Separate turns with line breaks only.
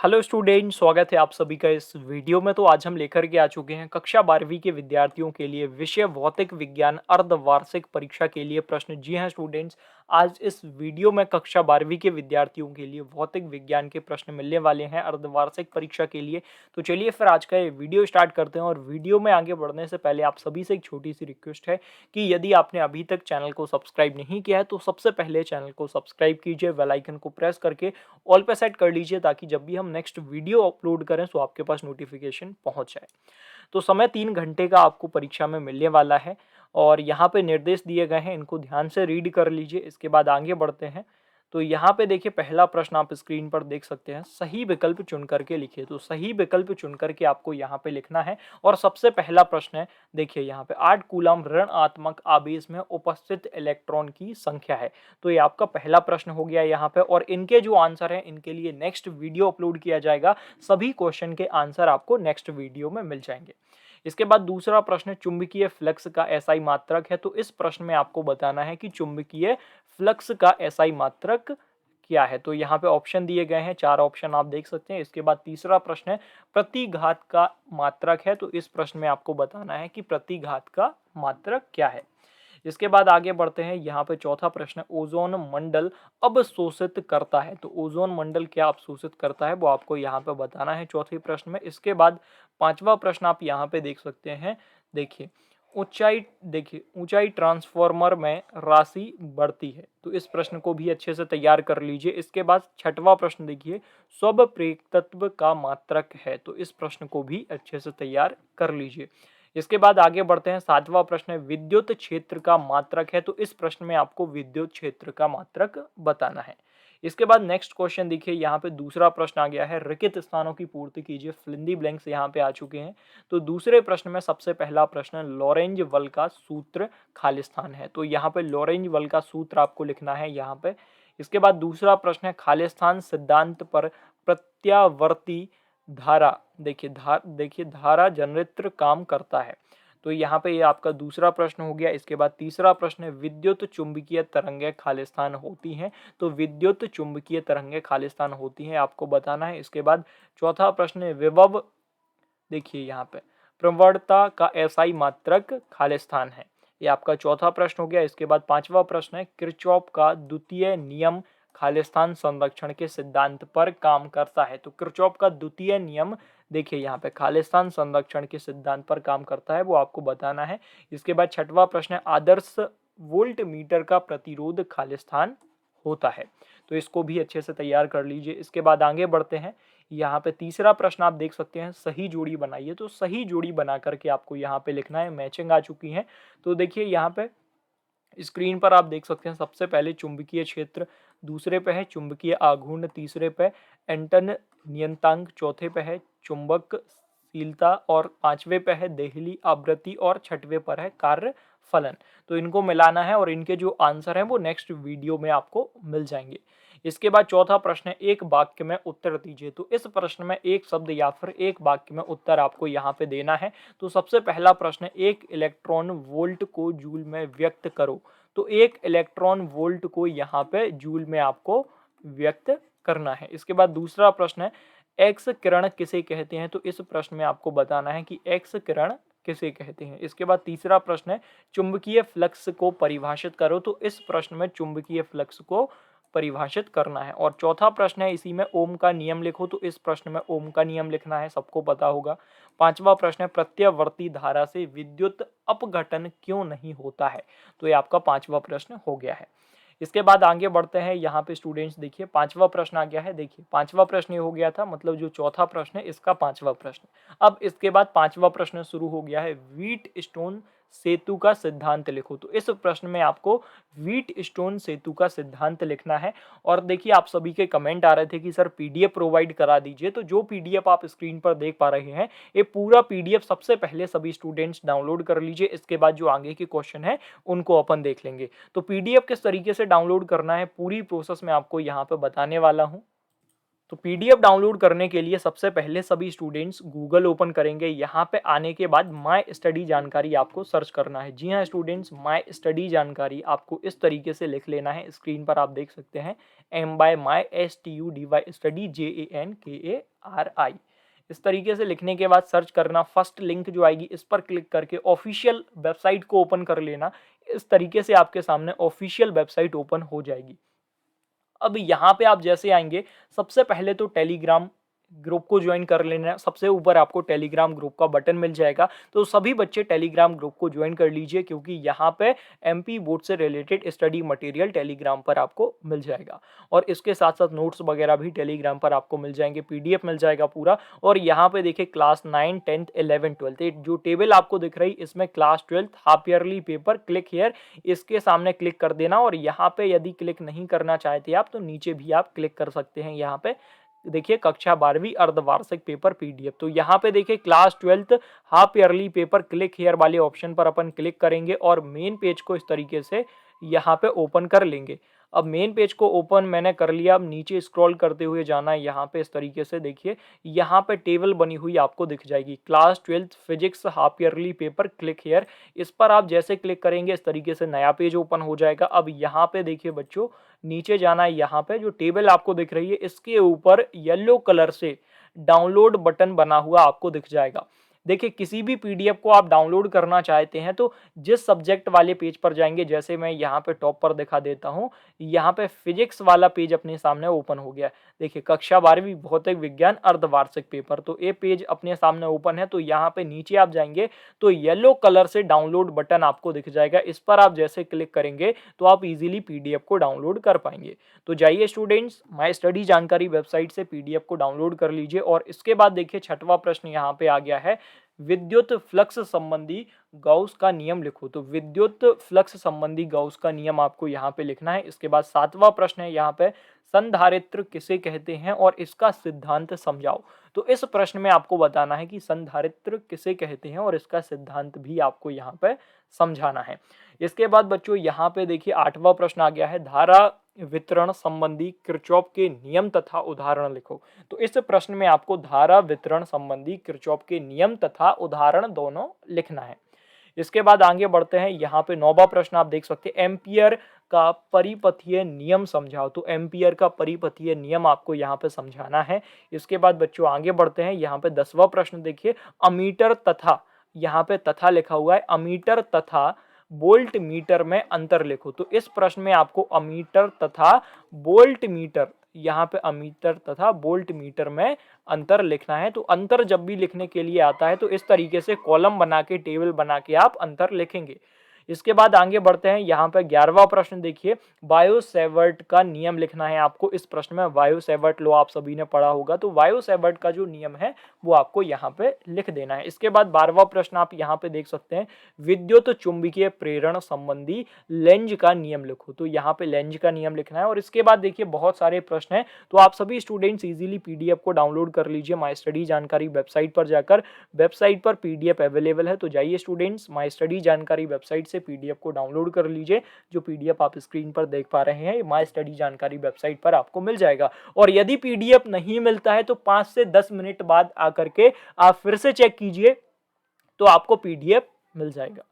Hello student, स्वागत है आप सभी का इस वीडियो में। तो आज हम लेकर के आ चुके हैं कक्षा 12वीं के विद्यार्थियों के लिए विषय भौतिक विज्ञान अर्धवार्षिक परीक्षा के लिए प्रश्न। जी हाँ स्टूडेंट्स, आज इस वीडियो में कक्षा 12वीं के विद्यार्थियों के लिए भौतिक विज्ञान के प्रश्न मिलने वाले हैं अर्धवार्षिक परीक्षा के लिए। तो चलिए फिर आज का ये वीडियो स्टार्ट करते हैं। और वीडियो में आगे बढ़ने से पहले आप सभी से एक छोटी सी रिक्वेस्ट है कि यदि आपने अभी तक चैनल को सब्सक्राइब नहीं किया है तो सबसे पहले चैनल को सब्सक्राइब कीजिए, बेल आइकन को प्रेस करके ऑल पे सेट कर लीजिए ताकि जब भी हम नेक्स्ट वीडियो अपलोड करें तो आपके पास नोटिफिकेशन पहुंच जाए। तो समय 3 घंटे का आपको परीक्षा में मिलने वाला है और यहाँ पे निर्देश दिए गए हैं, इनको ध्यान से रीड कर लीजिए। इसके बाद आगे बढ़ते हैं। तो यहाँ पे देखिए, पहला प्रश्न आप स्क्रीन पर देख सकते हैं, सही विकल्प चुन करके लिखिए। तो सही विकल्प चुन करके आपको यहाँ पे लिखना है। और सबसे पहला प्रश्न है, देखिए यहाँ पे 8 कूलम ऋणात्मक आवेश में उपस्थित इलेक्ट्रॉन की संख्या है। तो ये आपका पहला प्रश्न हो गया यहाँ पे। और इनके जो आंसर हैं इनके लिए नेक्स्ट वीडियो अपलोड किया जाएगा। सभी क्वेश्चन के आंसर आपको नेक्स्ट वीडियो में मिल जाएंगे। इसके बाद दूसरा प्रश्न, चुंबकीय फ्लक्स का एसआई मात्रक है। तो इस प्रश्न में आपको बताना है कि चुंबकीय फ्लक्स का एसआई मात्रक क्या है। तो यहाँ पे ऑप्शन दिए गए हैं, 4 ऑप्शन आप देख सकते हैं। इसके बाद तीसरा प्रश्न है, प्रतिघात का मात्रक है। तो इस प्रश्न में आपको बताना है कि प्रतिघात का मात्रक क्या है। इसके बाद आगे बढ़ते हैं। यहाँ पे चौथा प्रश्न, ओजोन मंडल अवशोषित करता है। तो ओजोन मंडल क्या अवशोषित करता है वो आपको यहाँ पे बताना है चौथे प्रश्न में। इसके बाद पांचवा प्रश्न आप यहाँ पे देख सकते हैं, देखिए ऊंचाई ट्रांसफार्मर में राशि बढ़ती है। तो इस प्रश्न को भी अच्छे से तैयार कर लीजिए। इसके बाद छठवां प्रश्न देखिए, स्वप्रेरकत्व का मात्रक है। तो इस प्रश्न को भी अच्छे से तैयार कर लीजिए। इसके बाद आगे बढ़ते हैं। सातवां प्रश्न है, विद्युत क्षेत्र का मात्रक है। तो इस प्रश्न में आपको विद्युत क्षेत्र का मात्रक बताना है। इसके बाद नेक्स्ट क्वेश्चन देखिए, यहाँ पे दूसरा प्रश्न आ गया है, रिक्त स्थानों की पूर्ति कीजिए। फिल ब्लैंक्स यहाँ पे आ चुके हैं। तो दूसरे प्रश्न में सबसे पहला प्रश्न, लॉरेंज बल का सूत्र खालिस्तान है। तो यहाँ पे लॉरेंज बल का सूत्र आपको लिखना है यहाँ पे। इसके बाद दूसरा प्रश्न है, खालिस्तान सिद्धांत पर प्रत्यावर्ती धारा, देखिए धारा जनरेटर काम करता है। तो यहाँ पे ये आपका दूसरा प्रश्न हो गया। इसके बाद तीसरा प्रश्न है, विद्युत चुंबकीय तरंगें खालिस्तान होती हैं। तो विद्युत चुंबकीय तरंगें खालिस्तान होती हैं, आपको बताना है। इसके बाद चौथा प्रश्न है, विभव, देखिए यहाँ पे प्रवणता का एसआई मात्रक खालिस्तान है। ये आपका चौथा प्रश्न हो गया। इसके बाद पांचवा प्रश्न है, किरचॉफ का द्वितीय नियम खालिस्तान संरक्षण के सिद्धांत पर काम करता है। तो किरचॉफ का द्वितीय नियम देखिए यहाँ पे खालिस्तान संरक्षण के सिद्धांत पर काम करता है, वो आपको बताना है। इसके बाद छठवां प्रश्न है, आदर्श वोल्ट मीटर का प्रतिरोध खालिस्तान होता है। तो इसको भी अच्छे से तैयार कर लीजिए। इसके बाद आगे बढ़ते हैं। यहाँ पे तीसरा प्रश्न आप देख सकते हैं, सही जोड़ी बनाइए। तो सही जोड़ी बना करके आपको यहाँ पे लिखना है। मैचिंग आ चुकी है। तो देखिए यहाँ पे स्क्रीन पर आप देख सकते हैं, सबसे पहले चुंबकीय क्षेत्र, दूसरे पे है चुंबकीय आघूर्ण, तीसरे पे एंटन नियतांक, चौथे पे है चुंबकशीलता और पांचवे पे है देहली आवृत्ति और छठवे पर है कार्य फलन। तो इनको मिलाना है और इनके जो आंसर हैं वो नेक्स्ट वीडियो में आपको मिल जाएंगे। इसके बाद चौथा प्रश्न है, एक वाक्य में उत्तर दीजिए। तो इस प्रश्न में एक शब्द या फिर एक वाक्य में उत्तर आपको यहाँ पे देना है। तो सबसे पहला प्रश्न है, एक इलेक्ट्रॉन वोल्ट को जूल में व्यक्त करो। तो एक इलेक्ट्रॉन वोल्ट को यहाँ पे जूल में आपको व्यक्त करना है। इसके बाद दूसरा प्रश्न है, एक्स किरण किसे कहते हैं। तो इस प्रश्न में आपको बताना है कि एक्स किरण किसे कहते हैं। इसके बाद तीसरा प्रश्न है, चुंबकीय फ्लक्स को परिभाषित करो। तो इस प्रश्न में चुंबकीय फ्लक्स को परिभाषित करना है। और चौथा प्रश्न है, इसी में ओम का नियम लिखो। तो इस प्रश्न में ओम का नियम लिखना है, सबको पता होगा। पांचवा प्रश्न है, प्रत्यावर्ती धारा से विद्युत अपघटन क्यों नहीं होता है। तो ये आपका पांचवा प्रश्न हो गया है। इसके बाद आगे बढ़ते हैं। यहाँ पे स्टूडेंट्स देखिए, पांचवा प्रश्न आ गया है। देखिए पांचवा प्रश्न ये हो गया था, मतलब जो चौथा प्रश्न है इसका पांचवा प्रश्न। अब इसके बाद पांचवा प्रश्न शुरू हो गया है, व्हीट स्टोन सेतु का सिद्धांत लिखो। तो इस प्रश्न में आपको व्हीट स्टोन सेतु का सिद्धांत लिखना है। और देखिए, आप सभी के कमेंट आ रहे थे कि सर पीडीएफ प्रोवाइड करा दीजिए। तो जो पीडीएफ आप स्क्रीन पर देख पा रहे हैं, ये पूरा पीडीएफ सबसे पहले सभी स्टूडेंट्स डाउनलोड कर लीजिए। इसके बाद जो आगे के क्वेश्चन है उनको अपन देख लेंगे। तो पीडीएफ किस तरीके से डाउनलोड करना है, पूरी प्रोसेस मैं आपको यहाँ पे बताने वाला हूँ। तो पीडीएफ डाउनलोड करने के लिए सबसे पहले सभी स्टूडेंट्स गूगल ओपन करेंगे। यहाँ पे आने के बाद माय स्टडी जानकारी आपको सर्च करना है। जी हाँ स्टूडेंट्स, माय स्टडी जानकारी आपको इस तरीके से लिख लेना है। स्क्रीन पर आप देख सकते हैं MY स्टडी JANKARI। इस तरीके से लिखने के बाद सर्च करना, फर्स्ट लिंक जो आएगी इस पर क्लिक करके ऑफिशियल वेबसाइट को ओपन कर लेना। इस तरीके से आपके सामने ऑफिशियल वेबसाइट ओपन हो जाएगी। अब यहाँ पे आप जैसे आएंगे, सबसे पहले तो टेलीग्राम ग्रुप को ज्वाइन कर लेना है। सबसे ऊपर आपको टेलीग्राम ग्रुप का बटन मिल जाएगा, तो सभी बच्चे टेलीग्राम ग्रुप को ज्वाइन कर लीजिए, क्योंकि यहाँ पे एमपी बोर्ड से रिलेटेड स्टडी मटेरियल टेलीग्राम पर आपको मिल जाएगा। और इसके साथ साथ नोट्स वगैरह भी टेलीग्राम पर आपको मिल जाएंगे, पीडीएफ मिल जाएगा पूरा। और यहाँ पे देखिए क्लास 9, 10th, 11th, 12th जो टेबल आपको दिख रही, इसमें class 12th half yearly paper click here, इसके सामने क्लिक कर देना। और यहाँ पे यदि क्लिक नहीं करना चाहते आप तो नीचे भी आप क्लिक कर सकते हैं। यहाँ पे देखिए कक्षा 12वीं अर्धवार्षिक पेपर पीडीएफ। तो यहाँ पे देखिए class 12th half yearly paper click here वाले ऑप्शन पर अपन क्लिक करेंगे और मेन पेज को इस तरीके से यहाँ पे ओपन कर लेंगे। अब मेन पेज को ओपन मैंने कर लिया। अब नीचे स्क्रॉल करते हुए जाना है। यहाँ पे इस तरीके से देखिए यहाँ पे टेबल बनी हुई आपको दिख जाएगी, class 12th physics half yearly paper click here. इस पर आप जैसे क्लिक करेंगे इस तरीके से नया पेज ओपन हो जाएगा। अब यहाँ पे देखिए बच्चों, नीचे जाना है। यहाँ पे जो टेबल आपको दिख रही है इसके ऊपर येलो कलर से डाउनलोड बटन बना हुआ आपको दिख जाएगा। देखिए किसी भी पीडीएफ को आप डाउनलोड करना चाहते हैं तो जिस सब्जेक्ट वाले पेज पर जाएंगे, जैसे मैं यहाँ पे टॉप पर दिखा देता हूँ, यहाँ पे फिजिक्स वाला पेज अपने सामने ओपन हो गया। देखिए कक्षा 12वीं भौतिक विज्ञान अर्धवार्षिक पेपर, तो ये पेज अपने सामने ओपन है। तो यहाँ पे नीचे आप जाएंगे तो येलो कलर से डाउनलोड बटन आपको दिख जाएगा। इस पर आप जैसे क्लिक करेंगे तो आप इजीली पीडीएफ को डाउनलोड कर पाएंगे। तो जाइए स्टूडेंट्स, माय स्टडी जानकारी वेबसाइट से पीडीएफ को डाउनलोड कर लीजिए। और इसके बाद देखिए छठवां प्रश्न यहाँ पे आ गया है, विद्युत फ्लक्स संबंधी गाउस का नियम लिखो। तो विद्युत फ्लक्स संबंधी गाउस का नियम आपको यहाँ पे लिखना है। इसके बाद सातवां प्रश्न है यहाँ पे, संधारित्र किसे कहते हैं और इसका सिद्धांत समझाओ। तो इस प्रश्न में आपको बताना है कि संधारित्र किसे कहते हैं और इसका सिद्धांत भी आपको यहाँ पे समझाना है। इसके बाद बच्चों यहाँ पे देखिए आठवां प्रश्न आ गया है, धारा वितरण संबंधी किरचॉफ के नियम तथा उदाहरण लिखो। तो इस प्रश्न में आपको धारा वितरण संबंधी किरचॉफ के नियम तथा उदाहरण दोनों लिखना है। इसके बाद आगे बढ़ते हैं। यहाँ पे 9वां प्रश्न आप देख सकते हैं, एम्पियर का परिपथीय नियम समझाओ। तो एम्पियर का परिपथीय नियम आपको यहाँ पे समझाना है। इसके बाद बच्चों आगे बढ़ते हैं। यहाँ पे 10वां प्रश्न देखिए, अमीटर तथा, यहाँ पे तथा लिखा हुआ है, अमीटर तथा वोल्ट मीटर में अंतर लिखो। तो इस प्रश्न में आपको अमीटर तथा वोल्ट मीटर, यहाँ पे अमीटर तथा वोल्ट मीटर में अंतर लिखना है। तो अंतर जब भी लिखने के लिए आता है तो इस तरीके से कॉलम बना के, टेबल बना के आप अंतर लिखेंगे। इसके बाद आगे बढ़ते हैं। यहाँ पे 11वां प्रश्न देखिए, बायो सेवर्ट का नियम लिखना है आपको। इस प्रश्न में बायो सेवर्ट लॉ आप सभी ने पढ़ा होगा, तो बायो सेवर्ट का जो नियम है वो आपको यहाँ पे लिख देना है। इसके बाद 12वां प्रश्न आप यहाँ पे देख सकते हैं, विद्युत चुंबकीय प्रेरण संबंधी लेंज का नियम लिखो। तो यहाँ पे लेंज का नियम लिखना है। और इसके बाद देखिए बहुत सारे प्रश्न हैं, तो आप सभी स्टूडेंट्स इजीली पीडीएफ को डाउनलोड कर लीजिए माय स्टडी जानकारी वेबसाइट पर जाकर। वेबसाइट पर पीडीएफ अवेलेबल है, तो जाइए स्टूडेंट्स माय स्टडी जानकारी वेबसाइट से पीडीएफ को डाउनलोड कर लीजिए। जो पीडीएफ आप स्क्रीन पर देख पा रहे हैं माय स्टडी जानकारी वेबसाइट पर आपको मिल जाएगा। और यदि पीडीएफ नहीं मिलता है तो 5 से 10 मिनट बाद आकर के आप फिर से चेक कीजिए, तो आपको पीडीएफ मिल जाएगा।